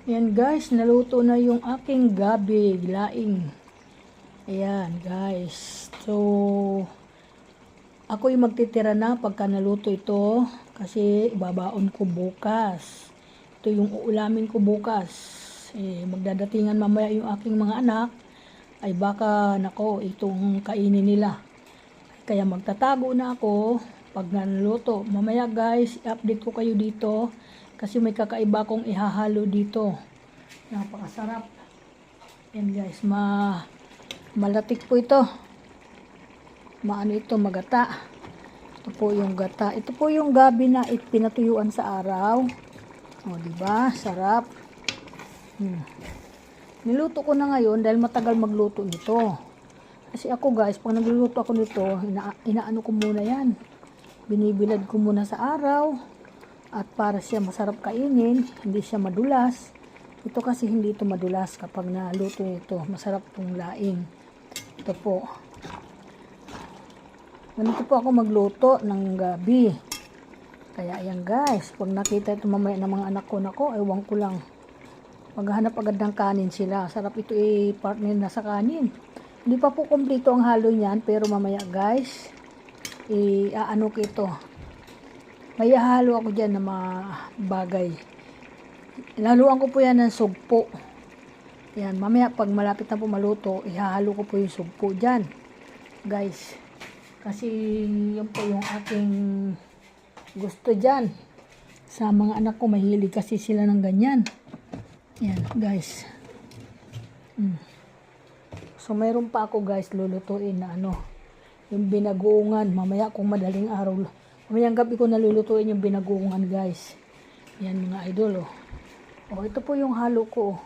Ayan guys, naluto na yung aking gabi, laing. Ayan guys. So, ako yung magtitira na pagka naluto ito. Kasi babaon ko bukas. Ito yung uulamin ko bukas. Magdadatingan mamaya yung aking mga anak. Ay baka, nako, itong kainin nila. Kaya magtatago na ako pag naluto. Mamaya guys, i-update ko kayo dito. Kasi may kakaiba kong ihahalo dito. Napakasarap. Yan guys, malatik po ito. Maano ito, magata. Ito po yung gata. Ito po yung gabi na pinatuyuan sa araw. O, diba? Sarap. Niluto ko na ngayon dahil matagal magluto nito. Kasi ako guys, pag nagluluto ako nito, inaano ko muna yan. Binibilad ko muna sa araw. At para siya masarap kainin, hindi siya madulas. Ito kasi hindi ito madulas kapag naluto ito. Masarap itong laing. Ito po. Ganito po ako magluto ng gabi. Kaya ayan guys, pag nakita ito mamaya ng mga anak ko, ewan ko lang. Maghahanap agad ng kanin sila. Sarap ito partner na sa kanin. Hindi pa po kompleto ang halo niyan, pero mamaya guys, aano ko ito. May halo ako dyan na mga bagay. Laluan ko po yan ng sugpo. Yan, mamaya pag malapit na po maluto, ihahalo ko po yung sugpo dyan. Guys, kasi yun po yung aking gusto dyan. Sa mga anak ko, mahilig kasi sila ng ganyan. Yan, guys. So, mayroon pa ako guys, lulutuin na ano, yung binagoongan. Mamaya kung madaling araw, mamayang gabi ko nalulutuin yung binagoongan guys. Yan mga idol oh. Oh, ito po yung halo ko.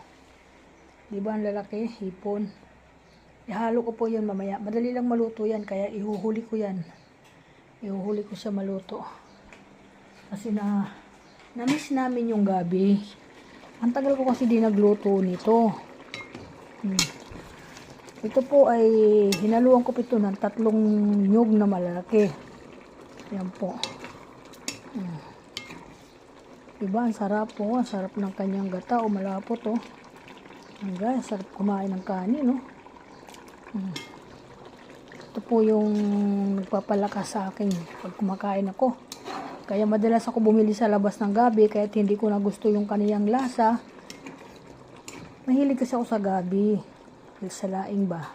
Diba ang lalaki? Hipon. Ihalo ko po yan mamaya. Madali lang maluto yan, kaya ihuhuli ko yan. Ihuhuli ko siya maluto. Kasi na-miss namin yung gabi. Ang tagal ko kasi di nagluto nito. Ito po ay hinaluan ko po ito ng 3 nyug na malalaki. Yan po. Diba, ang sarap po. Ang sarap ng kanyang gata o malapot oh. Guys, sarap kumain ng kanin oh. Ito po yung nagpapalakas sa akin pag kumakain ako. Kaya madalas ako bumili sa labas ng gabi kahit hindi ko na gusto yung kaniyang lasa. Mahilig kasi ako sa gabi. Sa laing ba.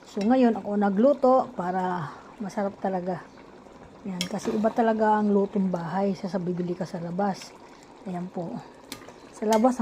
So ngayon ako nagluto para masarap talaga. Yan, kasi iba talaga ang lutong bahay sa bibili ka sa labas. Ayan po. Sa labas